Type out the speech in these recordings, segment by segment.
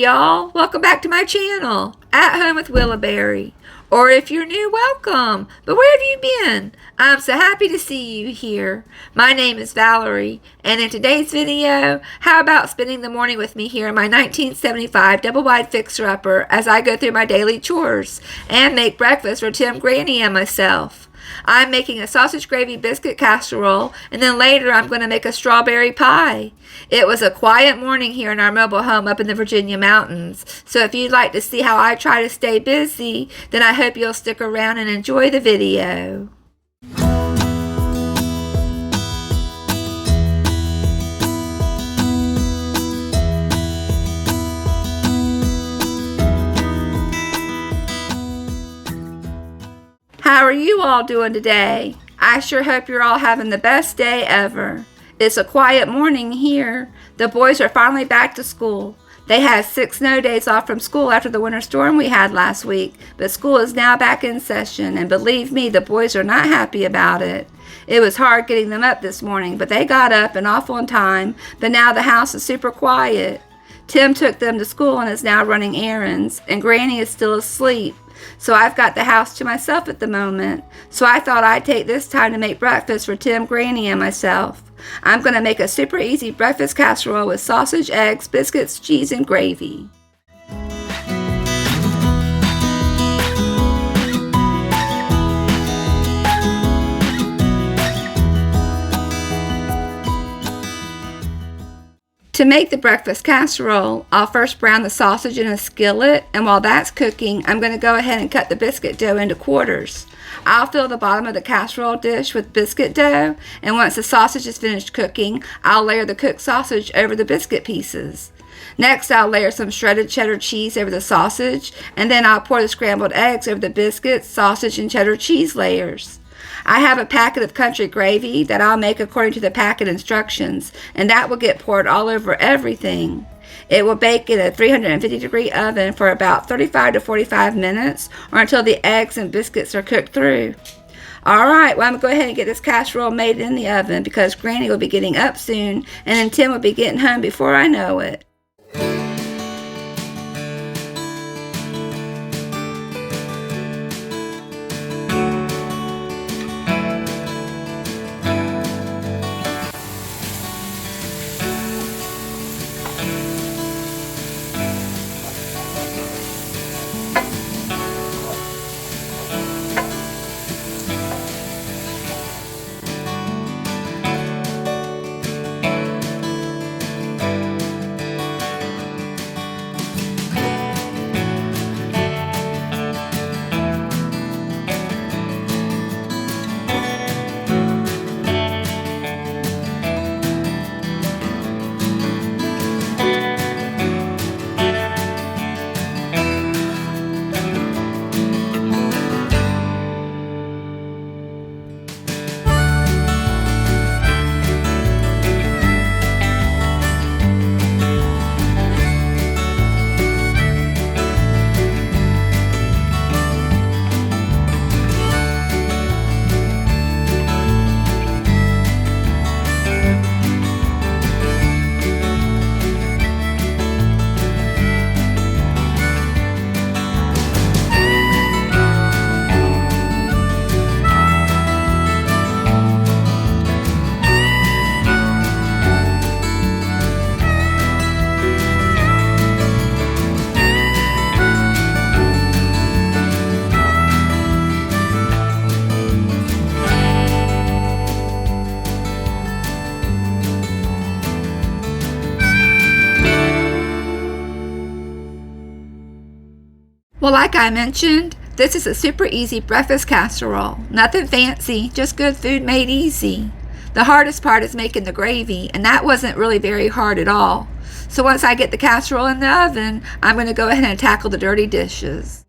y'all. Welcome back to my channel, At Home with Willowberry. Or if you're new, welcome. But where have you been? I'm so happy to see you here. My name is Valerie, and in today's video, how about spending the morning with me here in my 1975 double-wide fixer-upper as I go through my daily chores and make breakfast for Tim, Granny, and myself. I'm making a sausage gravy biscuit casserole, and then later I'm going to make a strawberry pie. It was a quiet morning here in our mobile home up in the Virginia mountains, so if you'd like to see how I try to stay busy, then I hope you'll stick around and enjoy the video. How are you all doing today? I sure hope you're all having the best day ever. It's a quiet morning here. The boys are finally back to school. They had 6 snow days off from school after the winter storm we had last week, but school is now back in session, and believe me, the boys are not happy about it. It was hard getting them up this morning, but they got up and off on time, but now the house is super quiet. Tim took them to school and is now running errands, and Granny is still asleep. So I've got the house to myself at the moment. So I thought I'd take this time to make breakfast for Tim, Granny, and myself. I'm going to make a super easy breakfast casserole with sausage, eggs, biscuits, cheese, and gravy. To make the breakfast casserole, I'll first brown the sausage in a skillet, and while that's cooking, I'm going to go ahead and cut the biscuit dough into quarters. I'll fill the bottom of the casserole dish with biscuit dough, and once the sausage is finished cooking, I'll layer the cooked sausage over the biscuit pieces. Next, I'll layer some shredded cheddar cheese over the sausage, and then I'll pour the scrambled eggs over the biscuits, sausage, and cheddar cheese layers. I have a packet of country gravy that I'll make according to the packet instructions, and that will get poured all over everything. It will bake in a 350-degree oven for about 35 to 45 minutes, or until the eggs and biscuits are cooked through. Alright, well, I'm going to go ahead and get this casserole made in the oven because Granny will be getting up soon, and then Tim will be getting home before I know it. Well, like I mentioned, this is a super easy breakfast casserole. Nothing fancy, just good food made easy. The hardest part is making the gravy, and that wasn't really very hard at all. So once I get the casserole in the oven, I'm going to go ahead and tackle the dirty dishes.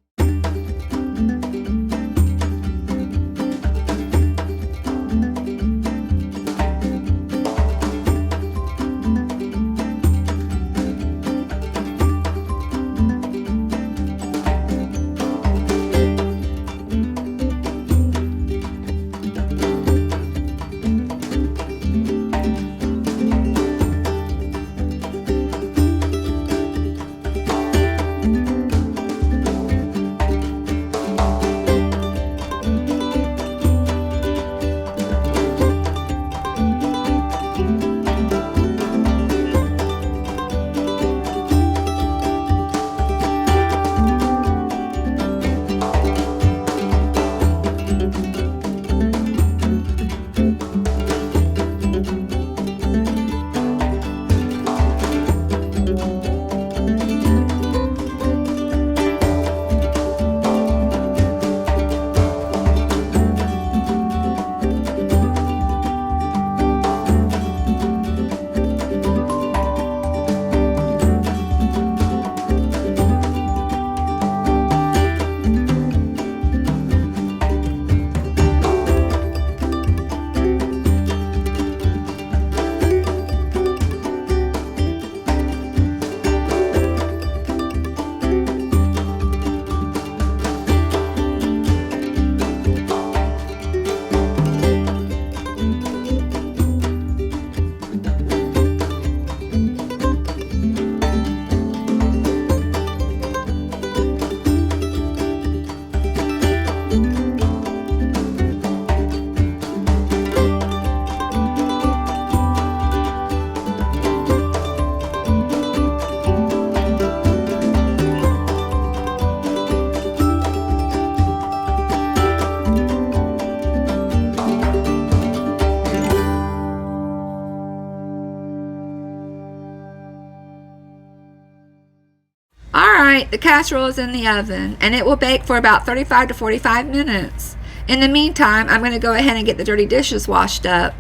Alright, the casserole is in the oven, and it will bake for about 35 to 45 minutes. In the meantime, I'm going to go ahead and get the dirty dishes washed up.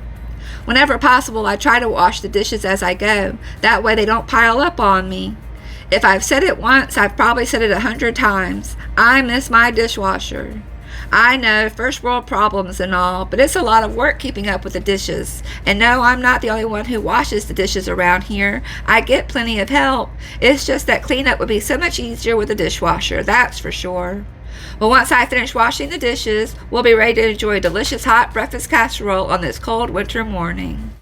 Whenever possible, I try to wash the dishes as I go. That way they don't pile up on me. If I've said it once, I've probably said it 100 times. I miss my dishwasher. I know, first world problems and all, but it's a lot of work keeping up with the dishes. And no, I'm not the only one who washes the dishes around here. I get plenty of help. It's just that cleanup would be so much easier with a dishwasher, that's for sure. Well, once I finish washing the dishes, we'll be ready to enjoy a delicious hot breakfast casserole on this cold winter morning.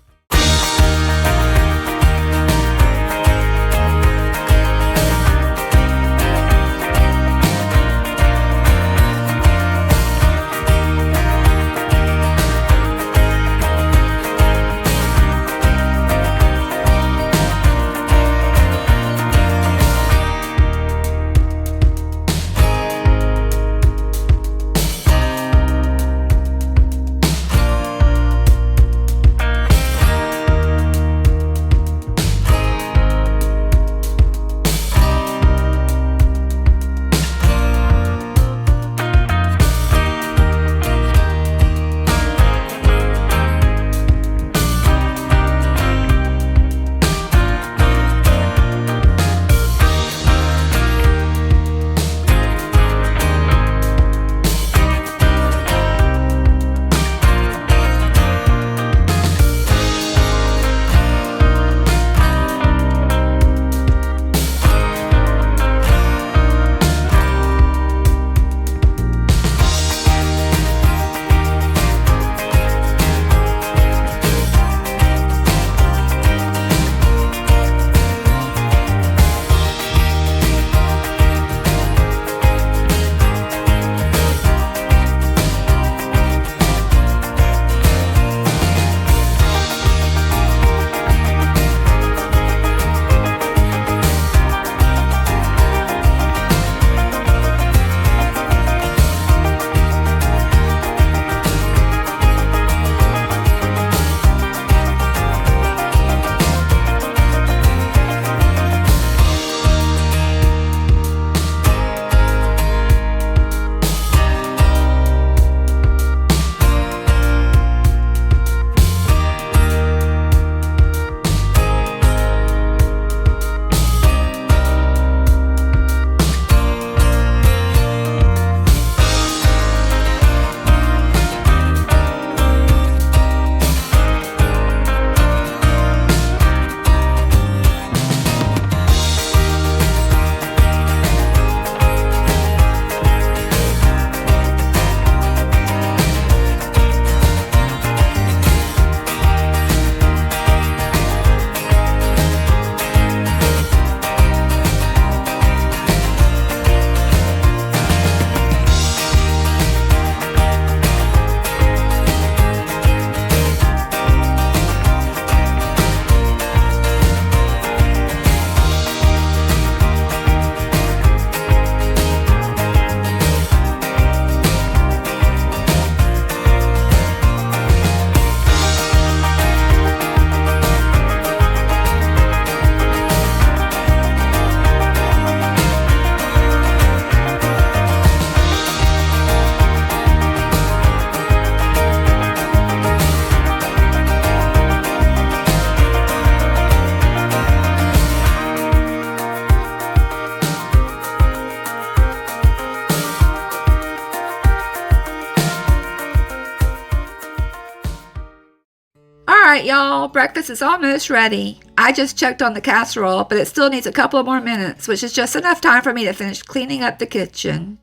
Alright y'all, breakfast is almost ready. I just checked on the casserole, but it still needs a couple of more minutes, which is just enough time for me to finish cleaning up the kitchen.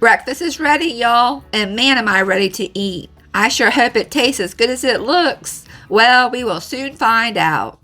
Breakfast is ready, y'all, and man, am I ready to eat. I sure hope it tastes as good as it looks. Well, we will soon find out.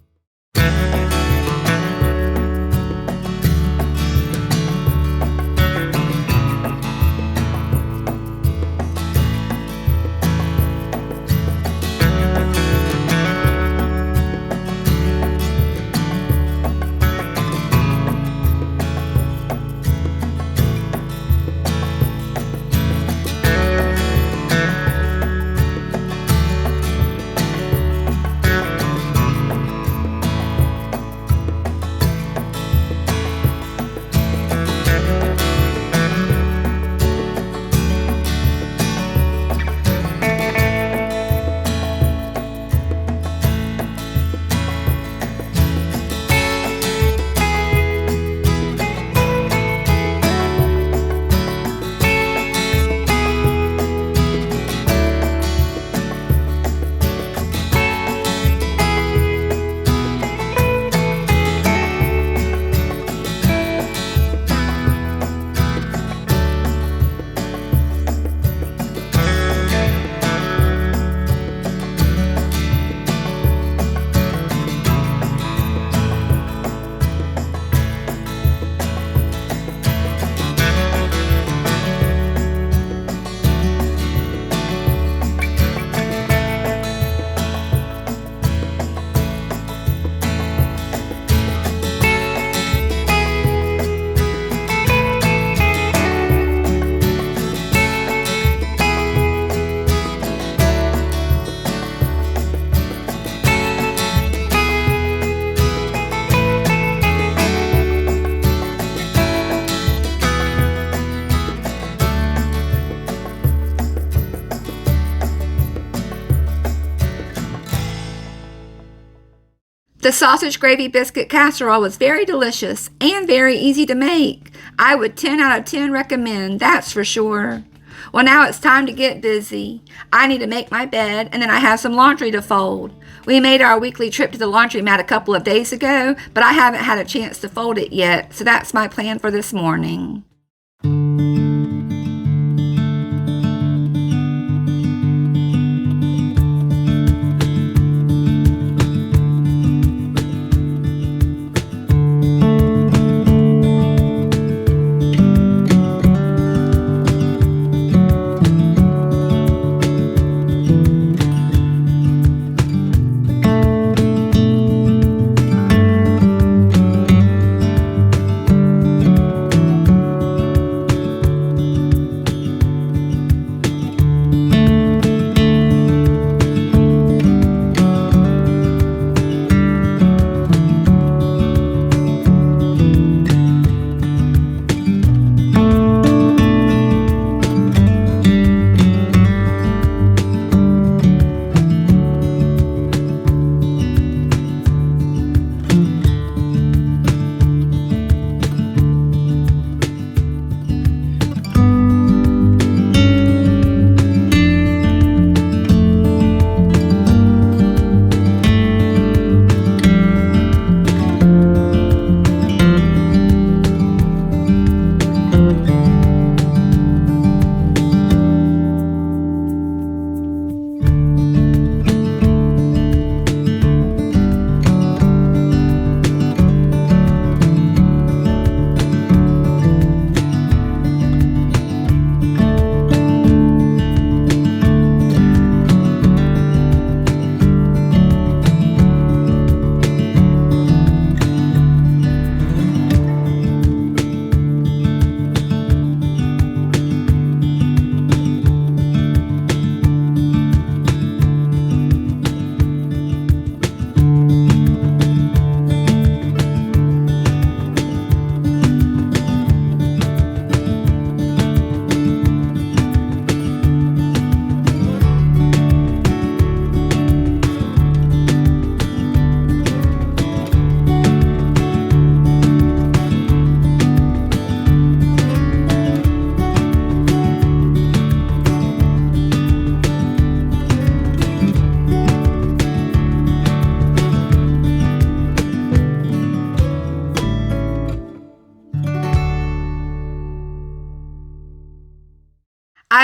The sausage gravy biscuit casserole was very delicious and very easy to make. I would 10 out of 10 recommend, that's for sure. Well, now it's time to get busy. I need to make my bed, and then I have some laundry to fold. We made our weekly trip to the laundromat a couple of days ago, but I haven't had a chance to fold it yet, so that's my plan for this morning.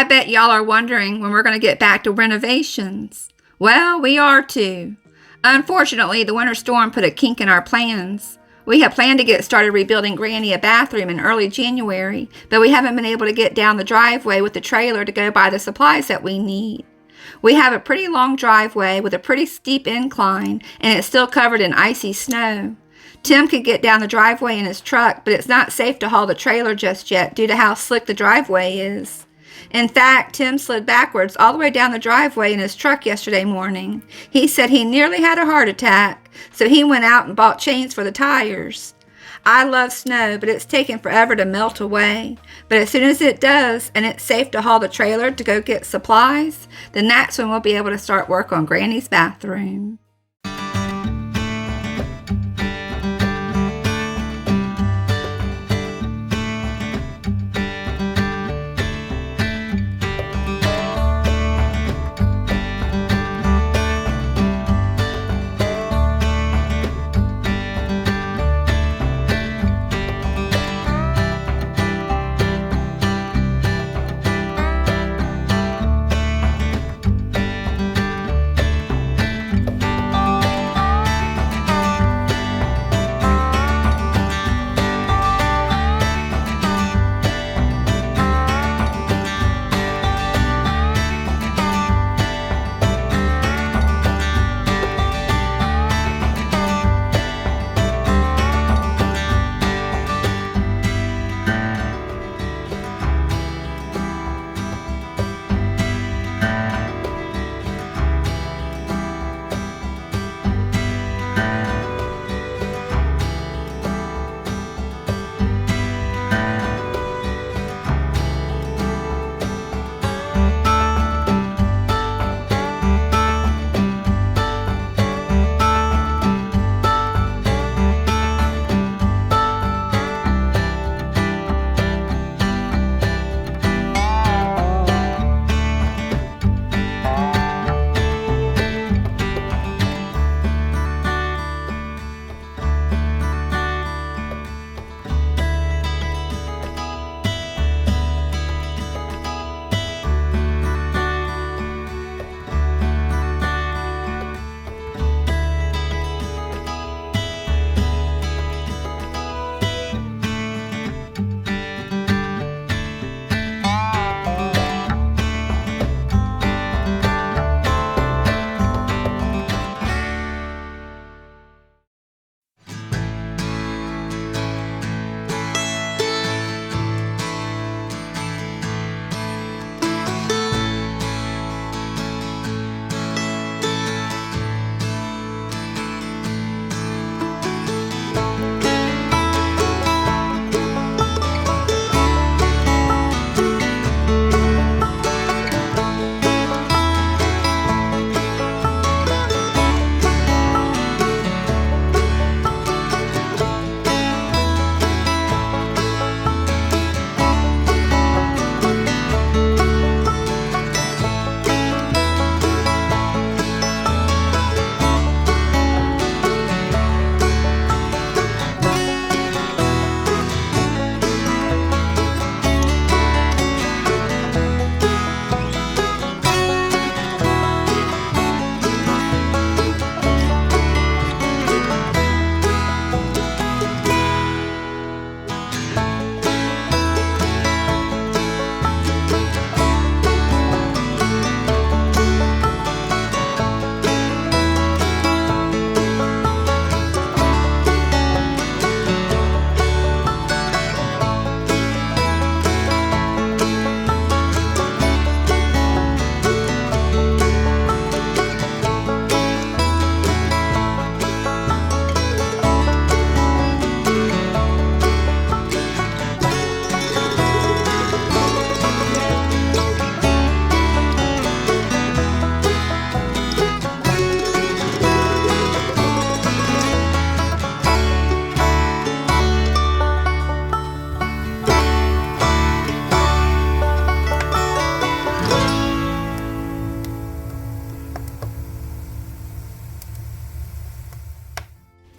I bet y'all are wondering when we're going to get back to renovations. Well, we are too. Unfortunately, the winter storm put a kink in our plans. We had planned to get started rebuilding Granny a bathroom in early January, but we haven't been able to get down the driveway with the trailer to go buy the supplies that we need. We have a pretty long driveway with a pretty steep incline, and it's still covered in icy snow. Tim could get down the driveway in his truck, but it's not safe to haul the trailer just yet due to how slick the driveway is. In fact, Tim slid backwards all the way down the driveway in his truck yesterday morning. He said he nearly had a heart attack, so he went out and bought chains for the tires. I love snow, but it's taken forever to melt away. But as soon as it does, and it's safe to haul the trailer to go get supplies, then that's when we'll be able to start work on Granny's bathroom.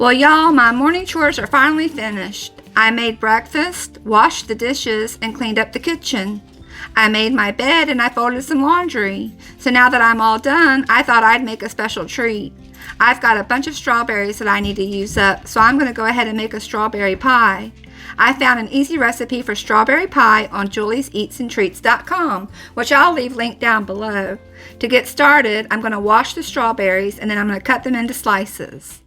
Well, y'all, my morning chores are finally finished. I made breakfast, washed the dishes, and cleaned up the kitchen. I made my bed and I folded some laundry. So now that I'm all done, I thought I'd make a special treat. I've got a bunch of strawberries that I need to use up, so I'm going to go ahead and make a strawberry pie. I found an easy recipe for strawberry pie on julieseatsandtreats.com, which I'll leave linked down below. To get started, I'm going to wash the strawberries and then I'm going to cut them into slices.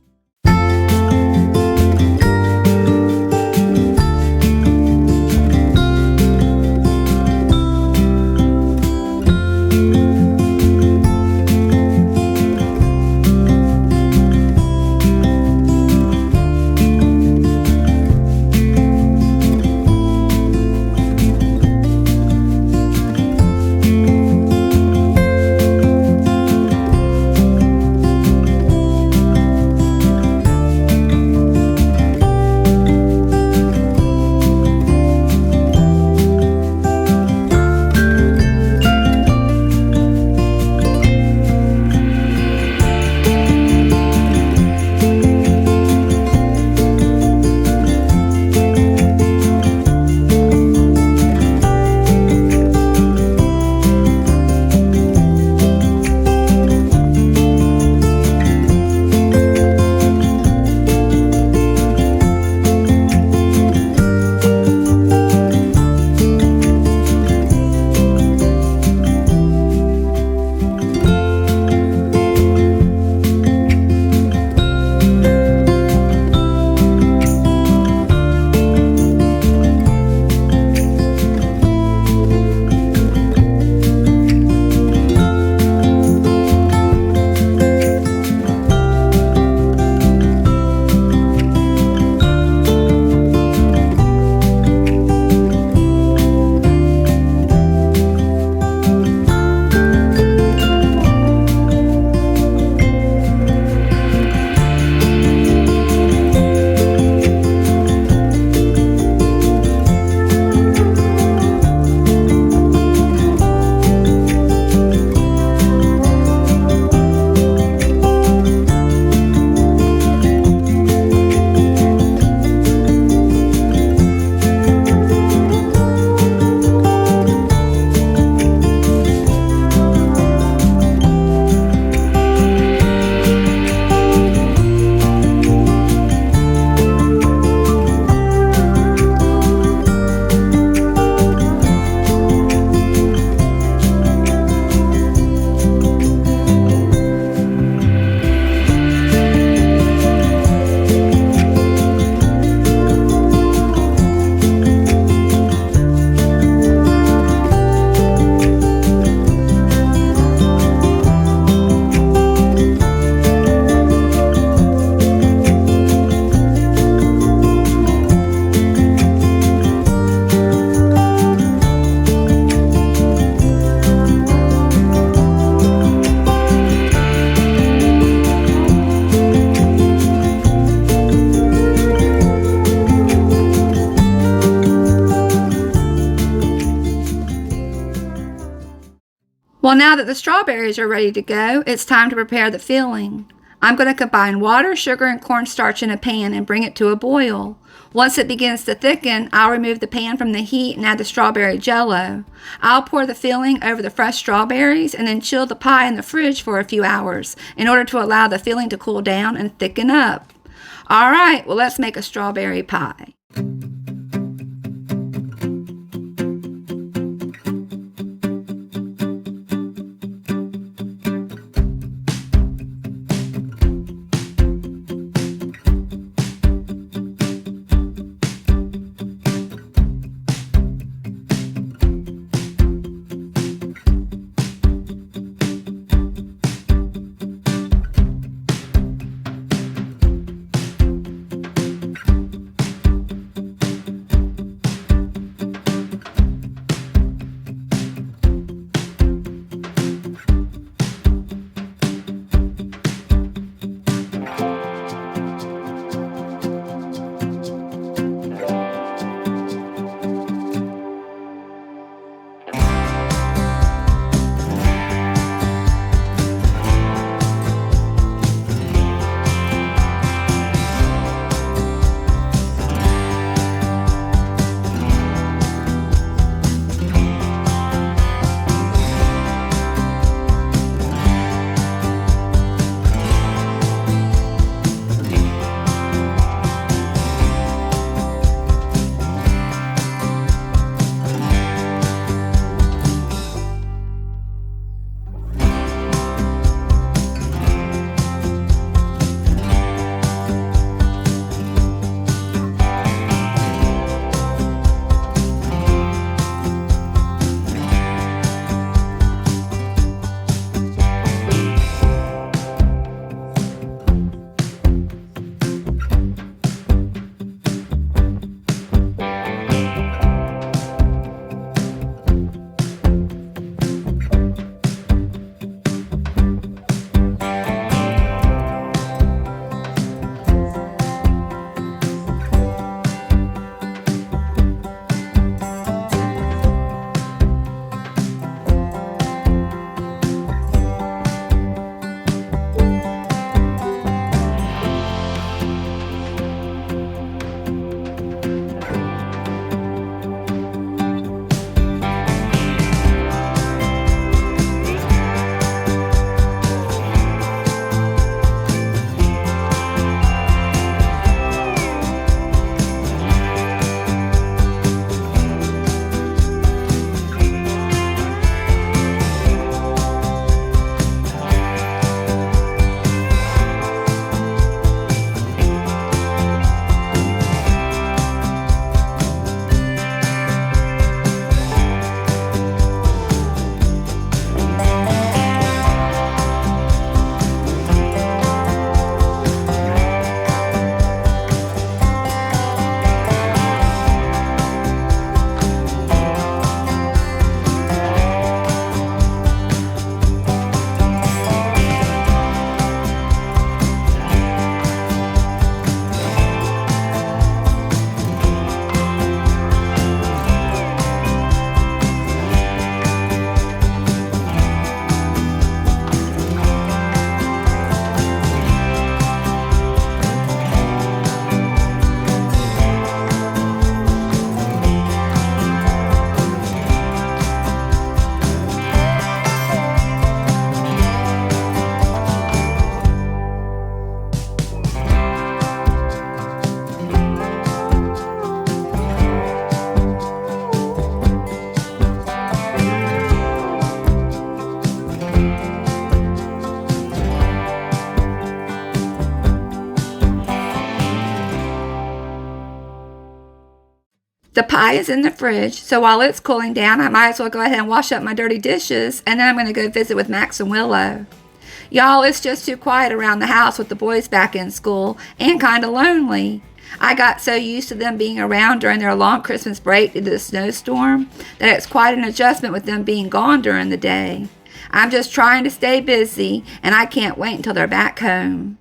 Well, now that the strawberries are ready to go, it's time to prepare the filling. I'm going to combine water, sugar, and cornstarch in a pan and bring it to a boil. Once it begins to thicken, I'll remove the pan from the heat and add the strawberry jello. I'll pour the filling over the fresh strawberries and then chill the pie in the fridge for a few hours in order to allow the filling to cool down and thicken up. All right, well, let's make a strawberry pie. The pie is in the fridge, so while it's cooling down, I might as well go ahead and wash up my dirty dishes, and then I'm going to go visit with Max and Willow. Y'all, it's just too quiet around the house with the boys back in school, and kind of lonely. I got so used to them being around during their long Christmas break due to the snowstorm that it's quite an adjustment with them being gone during the day. I'm just trying to stay busy, and I can't wait until they're back home.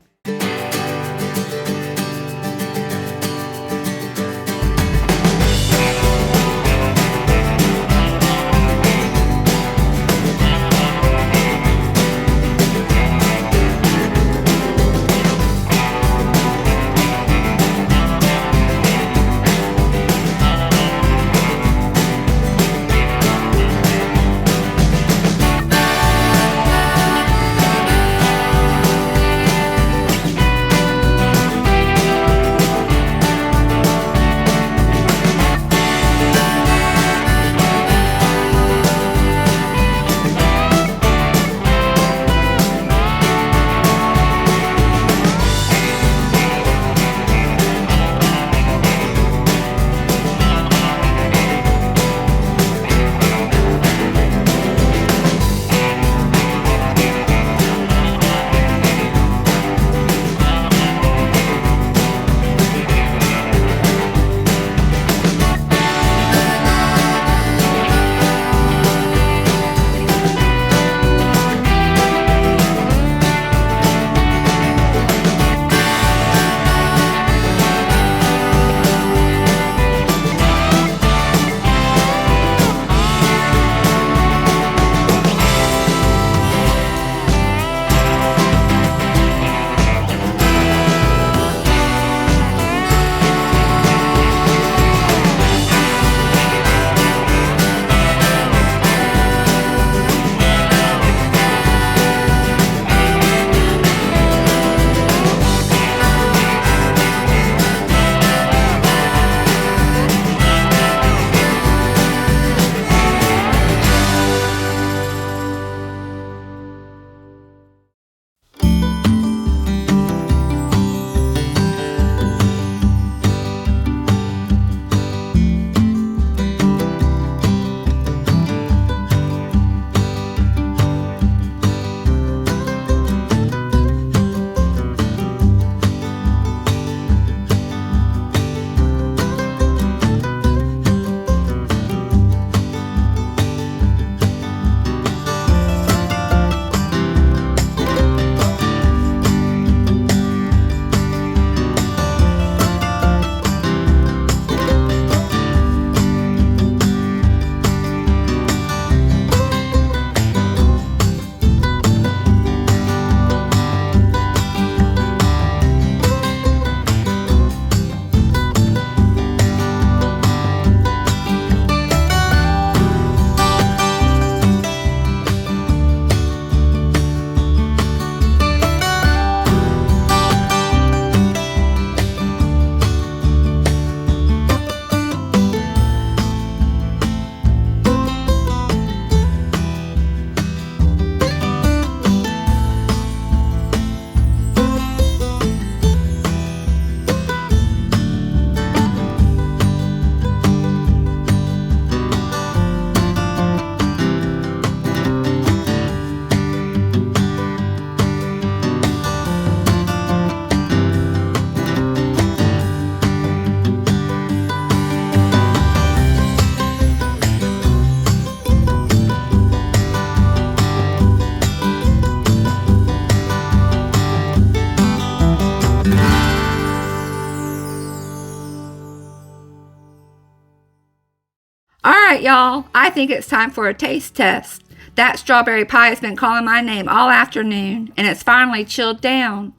Alright, y'all, I think it's time for a taste test. That strawberry pie has been calling my name all afternoon, and it's finally chilled down.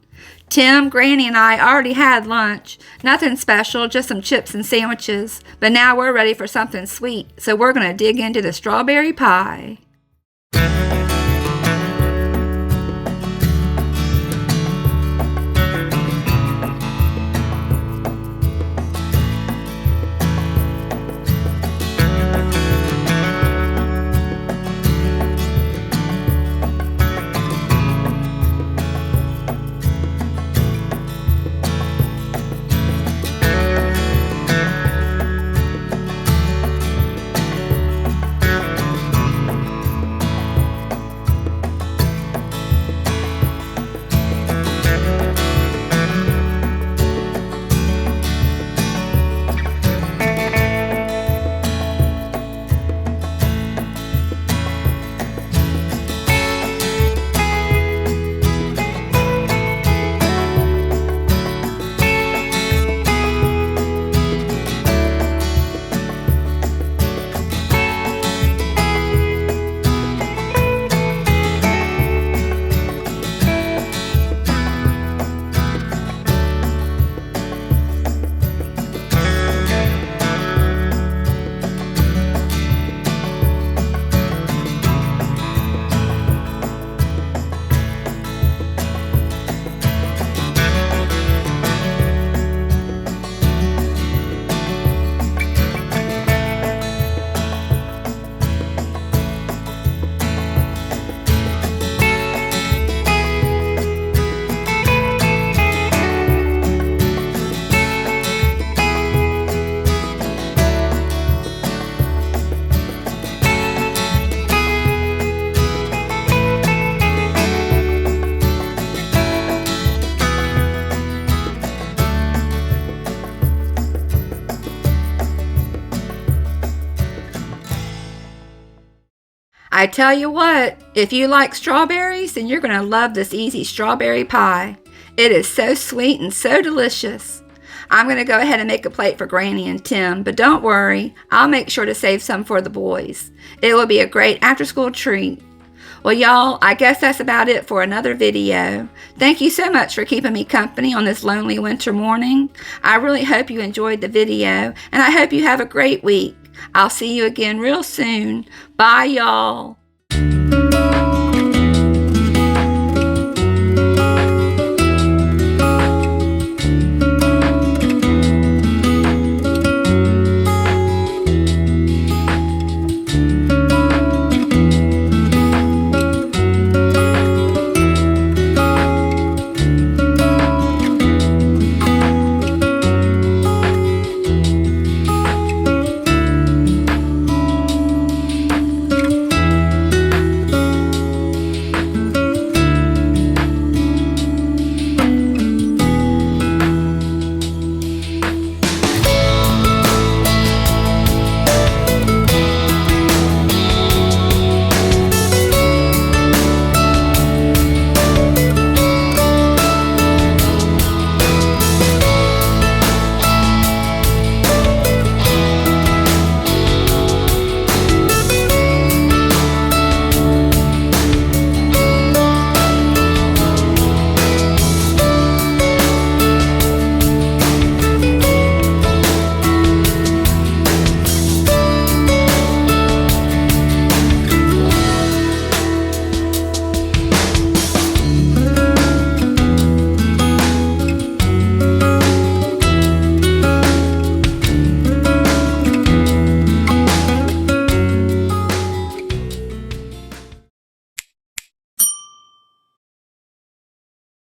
Tim, Granny, and I already had lunch. Nothing special, just some chips and sandwiches. But now we're ready for something sweet, so we're going to dig into the strawberry pie. I tell you what, if you like strawberries, then you're going to love this easy strawberry pie. It is so sweet and so delicious. I'm going to go ahead and make a plate for Granny and Tim, but don't worry, I'll make sure to save some for the boys. It will be a great after-school treat. Well, y'all, I guess that's about it for another video. Thank you so much for keeping me company on this lonely winter morning. I really hope you enjoyed the video, and I hope you have a great week. I'll see you again real soon. Bye, y'all.